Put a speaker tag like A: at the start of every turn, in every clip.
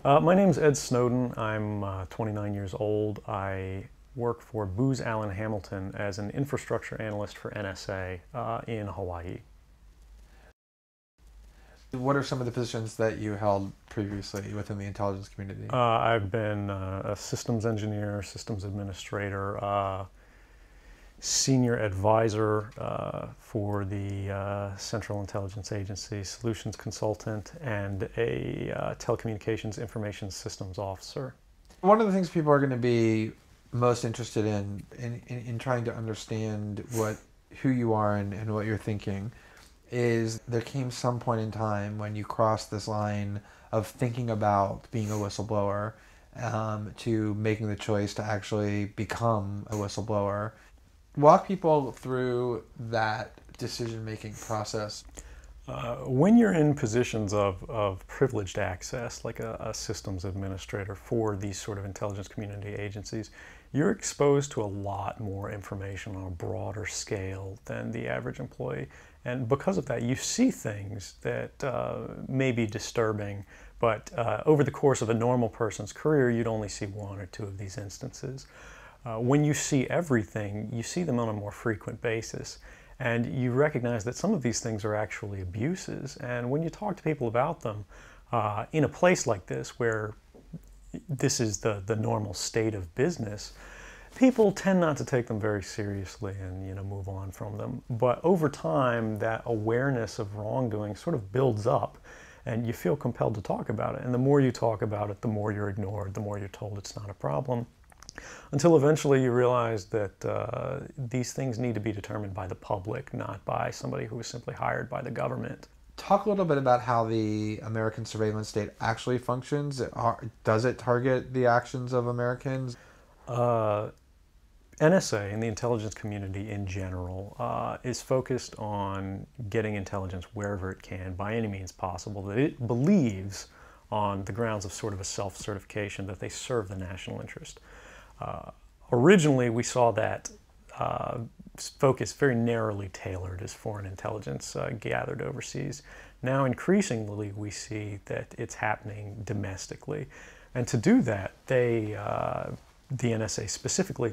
A: My name's Ed Snowden. I'm 29 years old. I work for Booz Allen Hamilton as an infrastructure analyst for NSA in Hawaii.
B: What are some of the positions that you held previously within the intelligence community?
A: I've been a systems engineer, systems administrator, senior advisor for the Central Intelligence Agency, solutions consultant, and a telecommunications information systems officer.
B: One of the things people are going to be most interested in trying to understand who you are and what you're thinking is there came some point in time when you crossed this line of thinking about being a whistleblower to making the choice to actually become a whistleblower. Walk people through that decision-making process.
A: When you're in positions of privileged access, like a systems administrator for these sort of intelligence community agencies, you're exposed to a lot more information on a broader scale than the average employee. And because of that, you see things that may be disturbing, but over the course of a normal person's career, you'd only see one or two of these instances. When you see everything, you see them on a more frequent basis. And you recognize that some of these things are actually abuses. And when you talk to people about them, in a place like this where this is the normal state of business, people tend not to take them very seriously and move on from them. But over time, that awareness of wrongdoing sort of builds up and you feel compelled to talk about it. And the more you talk about it, the more you're ignored, the more you're told it's not a problem. Until eventually you realize that these things need to be determined by the public, not by somebody who is simply hired by the government.
B: Talk a little bit about how the American surveillance state actually functions. Does it target the actions of Americans?
A: NSA and the intelligence community in general is focused on getting intelligence wherever it can, by any means possible, that it believes on the grounds of sort of a self-certification that they serve the national interest. Originally, we saw that focus very narrowly tailored as foreign intelligence gathered overseas. Now, increasingly, we see that it's happening domestically. And to do that, the NSA specifically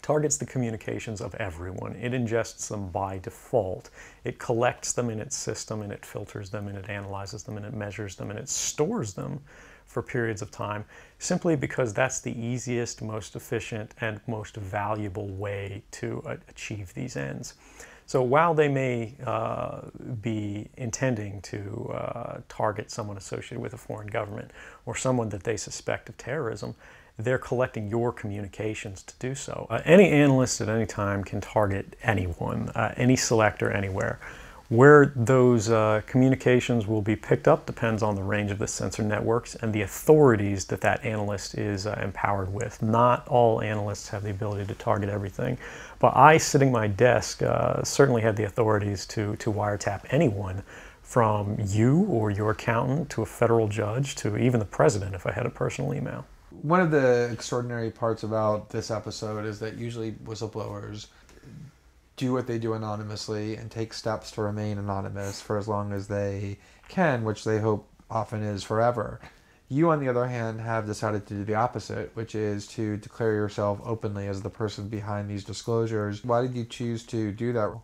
A: targets the communications of everyone. It ingests them by default. It collects them in its system, and it filters them, and it analyzes them, and it measures them, and it stores them for periods of time, simply because that's the easiest, most efficient, and most valuable way to achieve these ends. So while they may be intending to target someone associated with a foreign government or someone that they suspect of terrorism, they're collecting your communications to do so. Any analyst at any time can target anyone, any selector, anywhere. Where those communications will be picked up depends on the range of the sensor networks and the authorities that that analyst is empowered with. Not all analysts have the ability to target everything, but I, sitting at my desk, certainly had the authorities to wiretap anyone, from you or your accountant to a federal judge to even the president if I had a personal email.
B: One of the extraordinary parts about this episode is that usually whistleblowers do what they do anonymously and take steps to remain anonymous for as long as they can, which they hope often is forever. You, on the other hand, have decided to do the opposite, which is to declare yourself openly as the person behind these disclosures. Why did you choose to do that?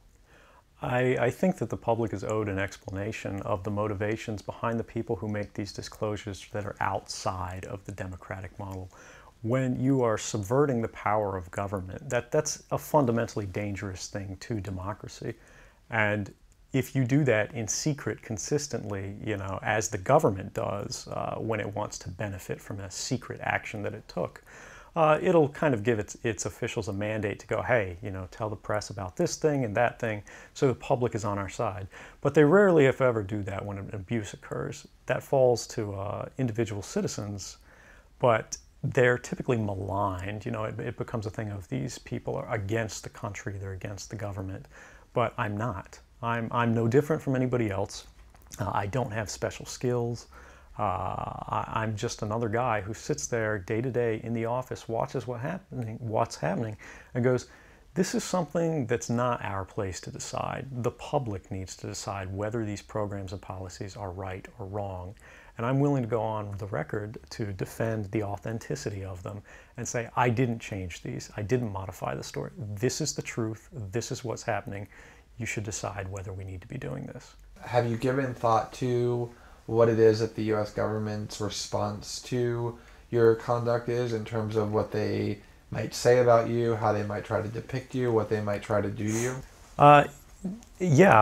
A: I think that the public is owed an explanation of the motivations behind the people who make these disclosures that are outside of the democratic model. When you are subverting the power of government, that's a fundamentally dangerous thing to democracy. And if you do that in secret consistently, as the government does when it wants to benefit from a secret action that it took, it'll kind of give its officials a mandate to go, hey, tell the press about this thing and that thing, so the public is on our side. But they rarely, if ever, do that when an abuse occurs. That falls to individual citizens, but they're typically maligned. It becomes a thing of these people are against the country, they're against the government. But I'm not. I'm no different from anybody else. I don't have special skills. I'm just another guy who sits there day to day in the office, watches what's happening, and goes, this is something that's not our place to decide. The public needs to decide whether these programs and policies are right or wrong. And I'm willing to go on the record to defend the authenticity of them and say, I didn't change these. I didn't modify the story. This is the truth. This is what's happening. You should decide whether we need to be doing this.
B: Have you given thought to what it is that the U.S. government's response to your conduct is in terms of what they might say about you, how they might try to depict you, what they might try to do to you?
A: Yeah,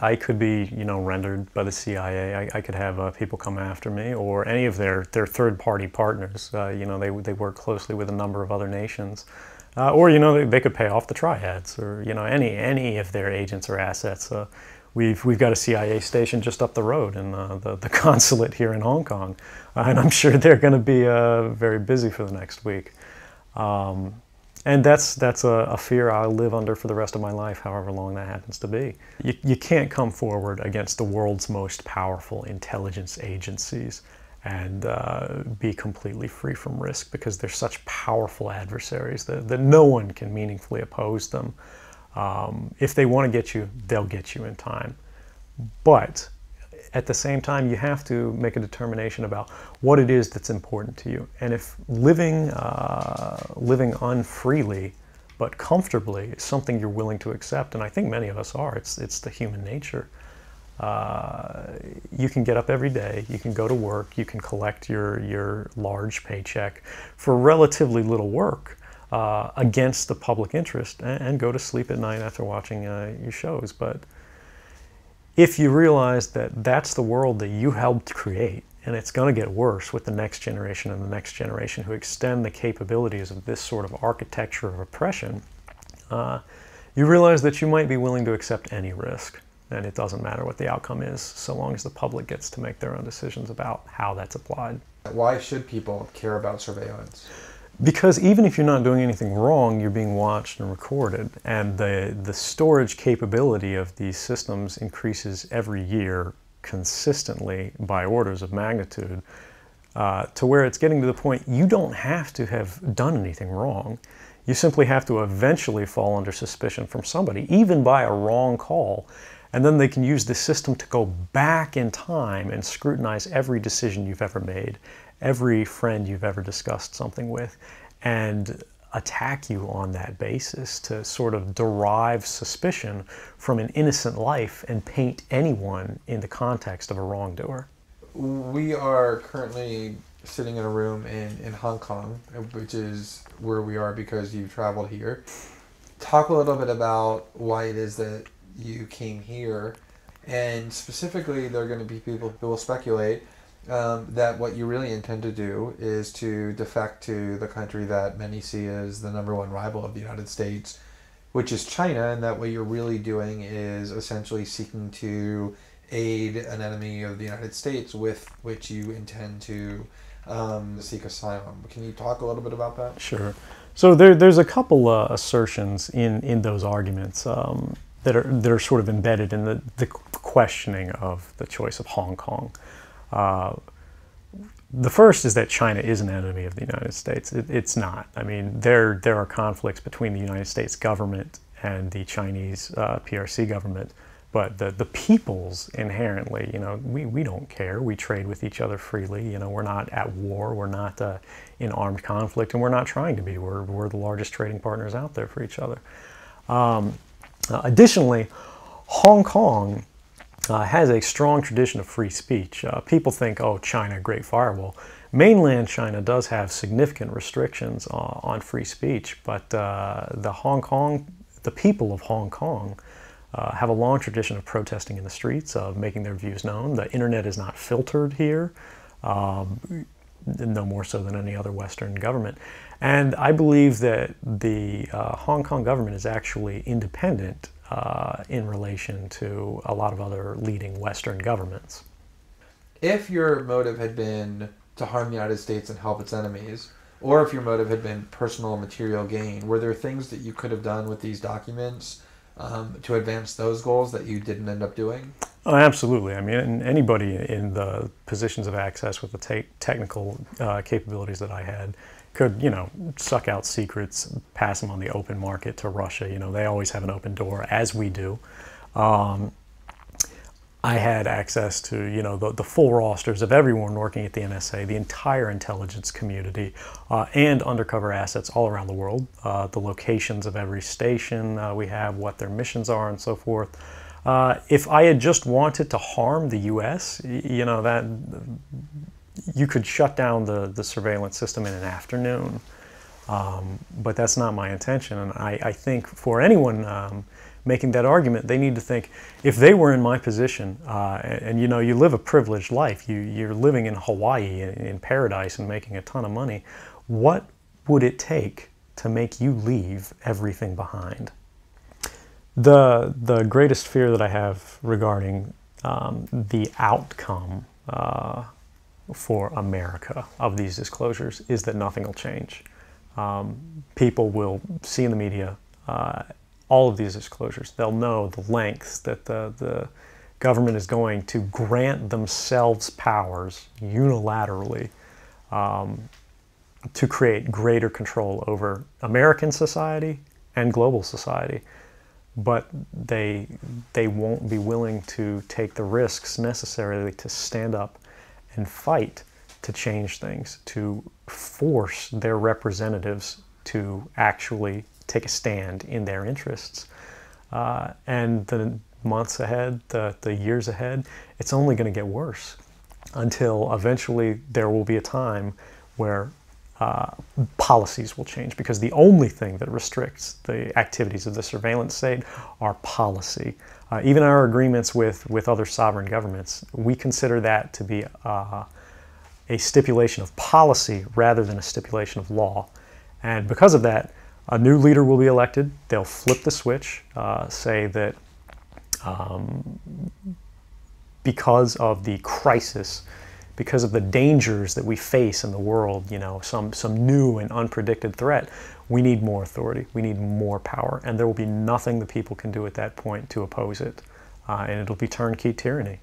A: I could be, rendered by the CIA. I could have people come after me, or any of their third-party partners. They work closely with a number of other nations. Or they could pay off the triads, or any of their agents or assets. We've got a CIA station just up the road in the consulate here in Hong Kong, and I'm sure they're going to be very busy for the next week. And that's a fear I'll live under for the rest of my life, however long that happens to be. You can't come forward against the world's most powerful intelligence agencies and be completely free from risk, because they're such powerful adversaries that no one can meaningfully oppose them. If they want to get you, they'll get you in time. But at the same time, you have to make a determination about what it is that's important to you. And if living unfreely but comfortably is something you're willing to accept, and I think many of us are, it's the human nature. You can get up every day, you can go to work, you can collect your large paycheck for relatively little work against the public interest, and go to sleep at night after watching your shows. But if you realize that that's the world that you helped create, and it's going to get worse with the next generation and the next generation who extend the capabilities of this sort of architecture of oppression, you realize that you might be willing to accept any risk. And it doesn't matter what the outcome is, so long as the public gets to make their own decisions about how that's applied.
B: Why should people care about surveillance?
A: Because even if you're not doing anything wrong, you're being watched and recorded. And the storage capability of these systems increases every year consistently by orders of magnitude, to where it's getting to the point you don't have to have done anything wrong. You simply have to eventually fall under suspicion from somebody, even by a wrong call. And then they can use the system to go back in time and scrutinize every decision you've ever made, every friend you've ever discussed something with, and attack you on that basis to sort of derive suspicion from an innocent life and paint anyone in the context of a wrongdoer.
B: We are currently sitting in a room in Hong Kong, which is where we are because you've traveled here. Talk a little bit about why it is that you came here, and specifically there are going to be people who will speculate that what you really intend to do is to defect to the country that many see as the #1 rival of the United States, which is China, and that what you're really doing is essentially seeking to aid an enemy of the United States with which you intend to seek asylum. Can you talk a little bit about that?
A: Sure. So there's a couple assertions in those arguments that are sort of embedded in the questioning of the choice of Hong Kong. The first is that China is an enemy of the United States. It's not. I mean, there are conflicts between the United States government and the Chinese PRC government, but the peoples inherently, we don't care. We trade with each other freely. We're not at war. We're not in armed conflict, and we're not trying to be. We're the largest trading partners out there for each other. Additionally, Hong Kong has a strong tradition of free speech. People think, oh, China, great firewall. Mainland China does have significant restrictions on free speech, but the people of Hong Kong have a long tradition of protesting in the streets, of making their views known. The internet is not filtered here, no more so than any other Western government. And I believe that the Hong Kong government is actually independent in relation to a lot of other leading Western governments.
B: If your motive had been to harm the United States and help its enemies, or if your motive had been personal material gain, were there things that you could have done with these documents to advance those goals that you didn't end up doing?
A: Oh, absolutely. I mean, anybody in the positions of access with the technical capabilities that I had could, suck out secrets, pass them on the open market to Russia. They always have an open door, as we do. I had access to, the full rosters of everyone working at the NSA, the entire intelligence community, and undercover assets all around the world, the locations of every station we have, what their missions are, and so forth. If I had just wanted to harm the U.S., that you could shut down the surveillance system in an afternoon. But that's not my intention, and I think for anyone making that argument, they need to think, if they were in my position, and you live a privileged life, you're living in Hawaii in paradise and making a ton of money, what would it take to make you leave everything behind? The greatest fear that I have regarding the outcome for America of these disclosures is that nothing will change. People will see in the media all of these disclosures. They'll know the lengths that the government is going to grant themselves powers unilaterally to create greater control over American society and global society. But they won't be willing to take the risks necessarily to stand up and fight to change things, to force their representatives to actually take a stand in their interests. And the months ahead, the years ahead, it's only going to get worse until eventually there will be a time where policies will change, because the only thing that restricts the activities of the surveillance state are policy. Even our agreements with other sovereign governments, we consider that to be a stipulation of policy rather than a stipulation of law. And because of that, a new leader will be elected. They'll flip the switch, say that because of the crisis, because of the dangers that we face in the world, some new and unpredicted threat, we need more authority, we need more power, and there will be nothing the people can do at that point to oppose it, and it'll be turnkey tyranny.